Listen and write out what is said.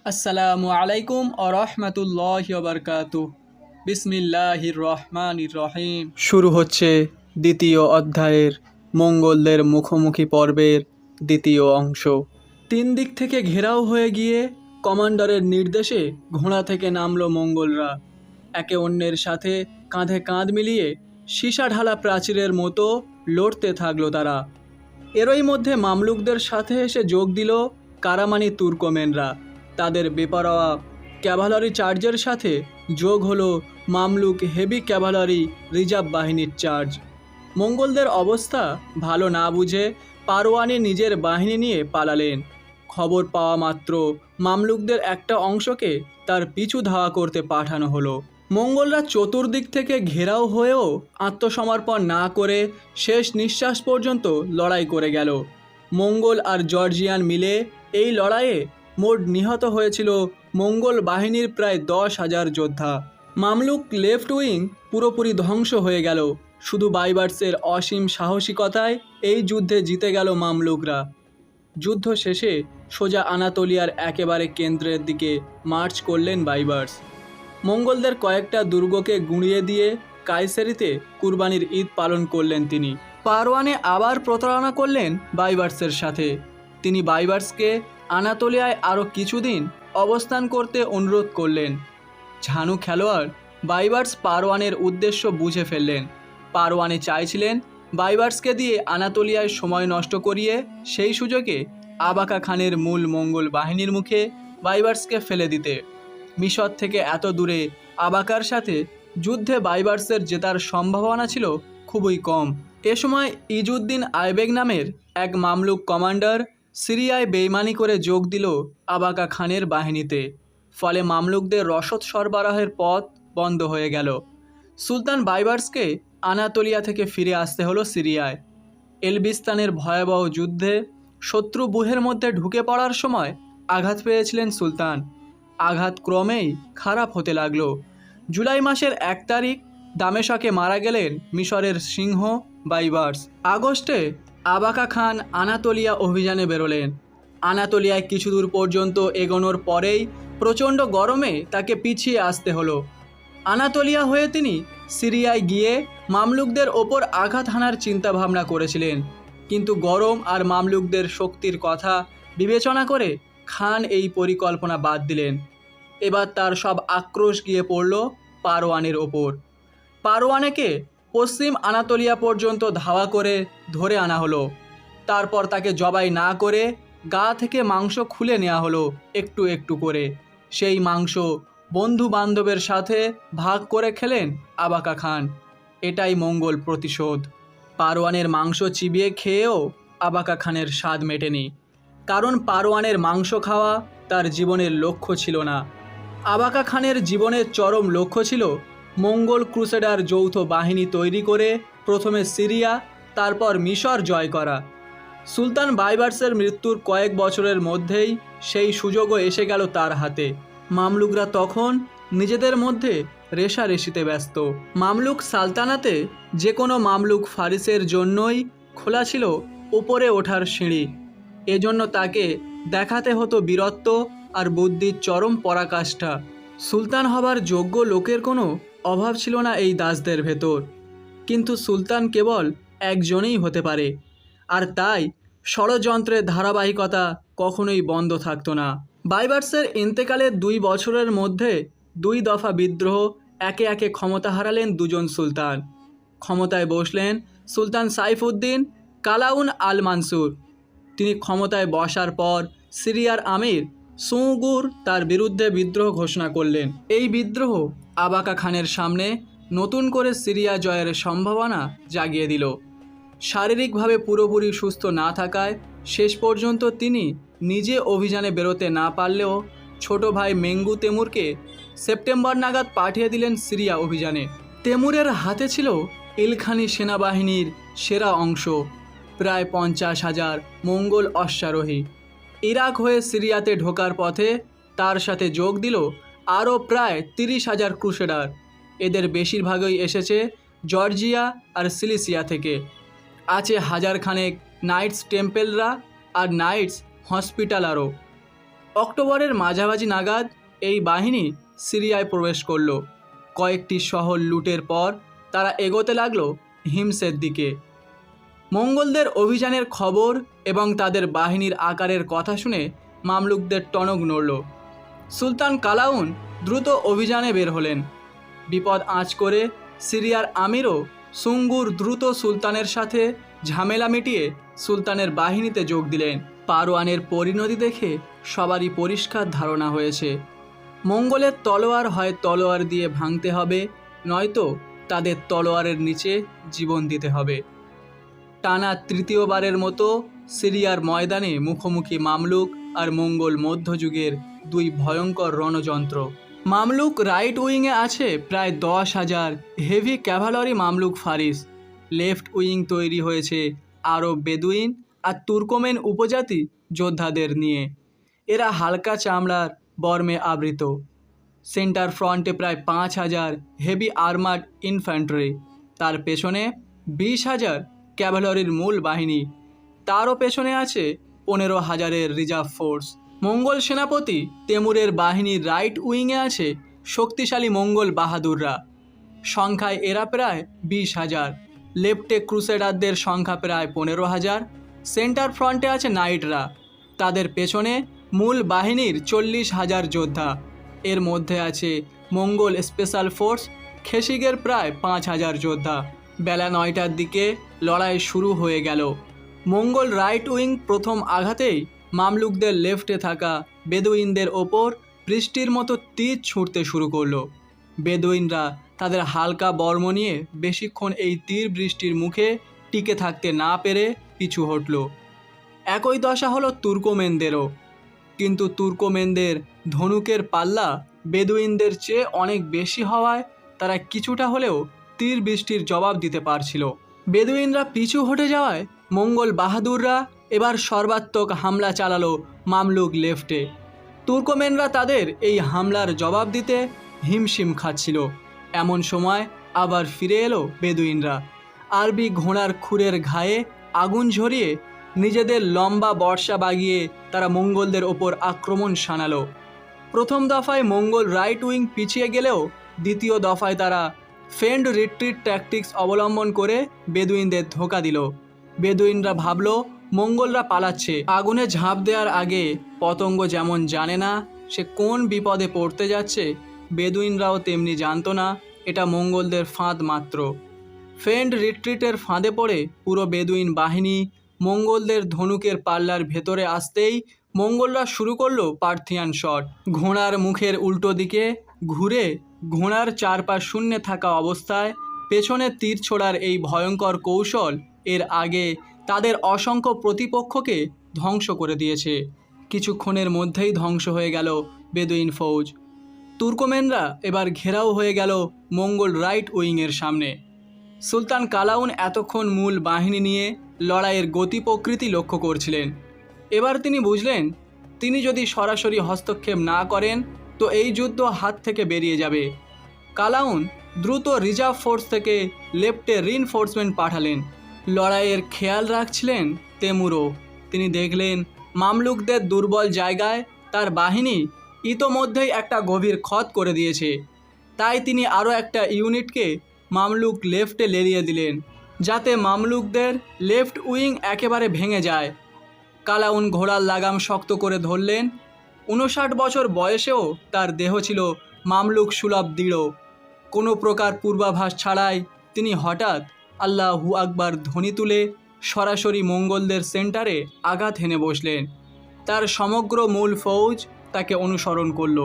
আসসালামু আলাইকুম ও রহমতুল্লাহি ওয়া বারাকাতুহু। বিসমিল্লাহির রহমানির রহিম। শুরু হচ্ছে দ্বিতীয় অধ্যায়ের মঙ্গলদের মুখোমুখি পর্বের দ্বিতীয় অংশ। তিন দিক থেকে ঘেরাও হয়ে গিয়ে কমান্ডারের নির্দেশে ঘোড়া থেকে নামলো মঙ্গলরা। একে অন্যের সাথে কাঁধে কাঁধ মিলিয়ে সীসা ঢালা প্রাচীরের মতো লড়তে থাকলো তারা। এরই মধ্যে মামলুকদের সাথে এসে যোগ দিল কারামানি তুর্কমেনরা। তাদের বেপরোয়া ক্যাভালারি চার্জের সাথে যোগ হলো মামলুক হেভি ক্যাভালারি রিজার্ভ বাহিনীর চার্জ। মঙ্গলদের অবস্থা ভালো না বুঝে পারওয়ানি নিজের বাহিনী নিয়ে পালালেন। খবর পাওয়া মাত্র মামলুকদের একটা অংশকে তার পিছু ধাওয়া করতে পাঠানো হলো। মঙ্গলরা চতুর্দিক থেকে ঘেরাও হয়েও আত্মসমর্পণ না করে শেষ নিঃশ্বাস পর্যন্ত লড়াই করে গেল। মঙ্গল আর জর্জিয়ান মিলে এই লড়াইয়ে মোট নিহত হয়েছিল মঙ্গল বাহিনীর প্রায় 10,000 যোদ্ধা। মামলুক লেফট উইং পুরোপুরি ধ্বংস হয়ে গেল। শুধু বাইবার্সের অসীম সাহসিকতায় এই যুদ্ধে জিতে গেল মামলুকরা। যুদ্ধ শেষে সোজা আনাতোলিয়ার একেবারে কেন্দ্রের দিকে মার্চ করলেন বাইবার্স। মঙ্গলদের কয়েকটা দুর্গকে গুঁড়িয়ে দিয়ে কায়সেরিতে কুরবানির ঈদ পালন করলেন তিনি। পারওয়ানে আবার প্রতারণা করলেন বাইবার্সের সাথে। তিনি বাইবার্সকে আনাতোলিয়ায় আরও কিছুদিন অবস্থান করতে অনুরোধ করলেন। ঝানু খেলোয়াড় বাইবার্স পারওয়ানের উদ্দেশ্য বুঝে ফেললেন। পারওয়ানে চাইছিলেন বাইবার্সকে দিয়ে আনাতোলিয়ায় সময় নষ্ট করিয়ে সেই সুযোগে আবাকা খানের মূল মঙ্গল বাহিনীর মুখে বাইবার্সকে ফেলে দিতে। মিশর থেকে এত দূরে আবাকার সাথে যুদ্ধে বাইবার্সের জেতার সম্ভাবনা ছিল খুবই কম। এ সময় ইজউদ্দিন আইবেক নামের এক মামলুক কমান্ডার সিরিয়ায় বেইমানি করে যোগ দিল আবাকা খানের বাহিনীতে। ফলে মামলুকদের রসদ সরবরাহের পথ বন্ধ হয়ে গেল। সুলতান বাইবার্সকে আনাতোলিয়া থেকে ফিরে আসতে হলো সিরিয়ায়। এলবিস্তানের ভয়াবহ যুদ্ধে শত্রু বুহের মধ্যে ঢুকে পড়ার সময় আঘাত পেয়েছিলেন সুলতান। আঘাত ক্রমেই খারাপ হতে লাগলো। জুলাই মাসের 1 তারিখ দামেশকে মারা গেলেন মিশরের সিংহ বাইবার্স। আগস্টে আবাকা খান আনাতোলিয়া অভিযানে বেরোলেন। আনাতোলিয়ায় কিছু দূর পর্যন্ত এগোনোর পরেই প্রচণ্ড গরমে তাকে পিছিয়ে আসতে হলো। আনাতোলিয়া হয়ে তিনি সিরিয়ায় গিয়ে মামলুকদের ওপর আঘাত হানার চিন্তাভাবনা করেছিলেন, কিন্তু গরম আর মামলুকদের শক্তির কথা বিবেচনা করে খান এই পরিকল্পনা বাদ দিলেন। এবার তার সব আক্রোশ গিয়ে পড়ল পারওয়ানের ওপর। পারওয়ানেকে পশ্চিম আনাতোলিয়া পর্যন্ত ধাওয়া করে ধরে আনা হলো। তারপর তাকে জবাই না করে গা থেকে মাংস খুলে নেওয়া হলো একটু একটু করে। সেই মাংস বন্ধু বান্ধবের সাথে ভাগ করে খেলেন আবাকা খান। এটাই মঙ্গল প্রতিশোধ। পারওয়ানের মাংস চিবিয়ে খেয়েও আবাকা খানের স্বাদ মেটেনি, কারণ পারওয়ানের মাংস খাওয়া তার জীবনের লক্ষ্য ছিল না। আবাকা খানের জীবনের চরম লক্ষ্য ছিল মঙ্গল ক্রুসেডার যৌথ বাহিনী তৈরি করে প্রথমে সিরিয়া, তারপর মিশর জয় করা। সুলতান বাইবার্সের মৃত্যুর কয়েক বছরের মধ্যেই সেই সুযোগও এসে গেল তার হাতে। মামলুকরা তখন নিজেদের মধ্যে রেষারেষিতে ব্যস্ত। মামলুক সালতানাতে যে কোনো মামলুক ফারিসের জন্যই খোলা ছিল উপরে ওঠার সিঁড়ি। এজন্য তাকে দেখাতে হতো বীরত্ব আর বুদ্ধির চরম পরাকাষ্ঠা। সুলতান হবার যোগ্য লোকের কোনো অভাব ছিল না এই দাসদের ভেতর, কিন্তু সুলতান কেবল একজনই হতে পারে, আর তাই ষড়যন্ত্রের ধারাবাহিকতা কখনোই বন্ধ থাকতো না। বাইবার্সের ইন্তেকালের 2 বছরের মধ্যে 2 দফা বিদ্রোহ একে একে ক্ষমতা হারালেন দুজন সুলতান। ক্ষমতায় বসলেন সুলতান সাইফুদ্দিন কালাউন আল মানসুর। তিনি ক্ষমতায় বসার পর সিরিয়ার আমির সুগুর তার বিরুদ্ধে বিদ্রোহ ঘোষণা করলেন। এই বিদ্রোহ আবাকা খানের সামনে নতুন করে সিরিয়া জয়ের সম্ভাবনা জাগিয়ে দিল। শারীরিকভাবে পুরোপুরি সুস্থ না থাকায় শেষ পর্যন্ত তিনি নিজে অভিযানে বেরোতে না পারলেও ছোট ভাই মেঙ্গু তেমুরকে সেপ্টেম্বর নাগাদ পাঠিয়ে দিলেন সিরিয়া অভিযানে। তেমুরের হাতে ছিল ইলখানি সেনাবাহিনীর সেরা অংশ, প্রায় 50,000 মঙ্গল অশ্বারোহী। ইরাক হয়ে সিরিয়াতে ঢোকার পথে তার সাথে যোগ দিল আরও প্রায় 30,000 ক্রুসেডার। এদের বেশিরভাগই এসেছে জর্জিয়া আর সিলিসিয়া থেকে। আছে 1000 খানেক নাইটস টেম্পেলরা আর নাইটস হসপিটালারও। অক্টোবরের মাঝামাঝি নাগাদ এই বাহিনী সিরিয়ায় প্রবেশ করল। কয়েকটি শহর লুটের পর তারা এগোতে লাগলো হিমসের দিকে। মঙ্গলদের অভিযানের খবর এবং তাদের বাহিনীর আকারের কথা শুনে মামলুকদের টনক নড়ল। সুলতান কালাউন দ্রুত অভিযানে বের হলেন। বিপদ আঁচ করে সিরিয়ার আমিরও সুঙ্গুর দ্রুত সুলতানের সাথে ঝামেলা মিটিয়ে সুলতানের বাহিনীতে যোগ দিলেন। পারওয়ানের পরিণতি দেখে সবারই পরিষ্কার ধারণা হয়েছে, মঙ্গলের তলোয়ার হয় তলোয়ার দিয়ে ভাঙতে হবে, নয়তো তাদের তলোয়ারের নিচে জীবন দিতে হবে। টানা তৃতীয়বারের মতো সিরিয়ার ময়দানে মুখোমুখি মামলুক আর মঙ্গল মধ্যযুগের দুই ভয়ঙ্কর রণযন্ত্র। মামলুক রাইট উইংয়ে আছে প্রায় 10,000 heavy Cavalry Mamluk Faris. Left wing তৈরি হয়েছে আরব বেদুইন আর তুর্কমেন উপজাতি যোদ্ধাদের নিয়ে। এরা হালকা চামড়ার বর্মে আবৃত। সেন্টার ফ্রন্টে প্রায় 5,000 হেভি আর্মার্ড ইনফ্যান্ট্রি, তার পেছনে 20,000 ক্যাভালরির মূল বাহিনী, তারও পেছনে আছে 15,000-এর রিজার্ভ ফোর্স। মঙ্গল সেনাপতি তেমুরের বাহিনীর রাইট উইংয়ে আছে শক্তিশালী মঙ্গল বাহাদুররা, সংখ্যায় এরা প্রায় 20,000। লেফটে ক্রুসেডারদের সংখ্যা প্রায় 15,000। সেন্টার ফ্রন্টে আছে নাইটরা, তাদের পেছনে মূল বাহিনীর 40,000 যোদ্ধা। এর মধ্যে আছে মঙ্গল স্পেশাল ফোর্স খেসিগের প্রায় 5,000 যোদ্ধা। বেলা 9টার দিকে লড়াই শুরু হয়ে গেল। মঙ্গল রাইট উইং প্রথম আঘাতেই মামলুকদের লেফটে থাকা বেদুইনদের ওপর বৃষ্টির মতো তীর ছুঁড়তে শুরু করলো। বেদুইনরা তাদের হালকা বর্ম নিয়ে বেশিক্ষণ এই তীর বৃষ্টির মুখে টিকে থাকতে না পেরে পিছু হটল। একই দশা হলো তুর্কমেনদেরও, কিন্তু তুর্কমেনদের ধনুকের পাল্লা বেদুইনদের চেয়ে অনেক বেশি হওয়ায় তারা কিছুটা হলেও তীর বৃষ্টির জবাব দিতে পারছিল। বেদুইনরা পিছু হটে যাওয়ায় মঙ্গল বাহাদুররা এবার সর্বাত্মক হামলা চালালো মামলুক লেফটে। তুর্কমেনরা তাদের এই হামলার জবাব দিতে হিমশিম খাচ্ছিল। এমন সময় আবার ফিরে এলো বেদুইনরা। আরবি ঘোড়ার খুরের ঘায়ে আগুন ঝরিয়ে নিজেদের লম্বা বর্ষা বাগিয়ে তারা মঙ্গলদের ওপর আক্রমণ শানালো। প্রথম দফায় মঙ্গল রাইট উইং পিছিয়ে গেলেও দ্বিতীয় দফায় তারা ফেন্ড রিট্রিট ট্যাকটিক্স অবলম্বন করে বেদুইনদের ধোঁকা দিল। বেদুইনরা ভাবল মঙ্গলরা পালাচ্ছে। আগুনে ঝাঁপ দেওয়ার আগে পতঙ্গ যেমন জানে না সে কোন বিপদে পড়তে যাচ্ছে, বেদুইনরাও তেমনি জানতো না এটা মঙ্গলদের ফাঁদ মাত্র। ফেন্ড রিট্রিটের ফাঁদে পড়ে পুরো বেদুইন বাহিনী মঙ্গলদের ধনুকের পাল্লার ভেতরে আসতেই মঙ্গলরা শুরু করলো পার্থিয়ান শট। ঘোড়ার মুখের উল্টো দিকে ঘুরে ঘোড়ার চারপাশ শূন্যে থাকা অবস্থায় পেছনে তীর ছোড়ার এই ভয়ঙ্কর কৌশল এর আগে তাদের অসংখ্য প্রতিপক্ষকে ধ্বংস করে দিয়েছে। কিছুক্ষণের মধ্যেই ধ্বংস হয়ে গেল বেদুইন ফৌজ। তুর্কমেনরা এবার ঘেরাও হয়ে গেল মঙ্গল রাইট উইংয়ের সামনে। সুলতান কালাউন এতক্ষণ মূল বাহিনী নিয়ে লড়াইয়ের গতি প্রকৃতি লক্ষ্য করছিলেন। এবার তিনি বুঝলেন তিনি যদি সরাসরি হস্তক্ষেপ না করেন তো এই যুদ্ধ হাত থেকে বেরিয়ে যাবে। কালাউন দ্রুত রিজার্ভ ফোর্স থেকে লেফটে রিনফোর্সমেন্ট পাঠালেন। লড়াইয়ের খেয়াল রাখছিলেন তেমুরও। তিনি দেখলেন মামলুকদের দুর্বল জায়গায় তার বাহিনী ইতোমধ্যেই একটা গভীর ক্ষত করে দিয়েছে। তাই তিনি আরও একটা ইউনিটকে মামলুক লেফটে লেলিয়ে দিলেন, যাতে মামলুকদের লেফট উইং একেবারে ভেঙে যায়। কালাউন ঘোড়ার লাগাম শক্ত করে ধরলেন। 59 বছর বয়সেও তার দেহ ছিল মামলুক সুলভ দৃঢ়। কোনো প্রকার পূর্বাভাস ছাড়াই তিনি হঠাৎ আল্লাহু আকবার ধ্বনি তুলে সরাসরি মঙ্গলদের সেন্টারে আঘাত হেনে বসলেন। তার সমগ্র মূল ফৌজ তাকে অনুসরণ করল।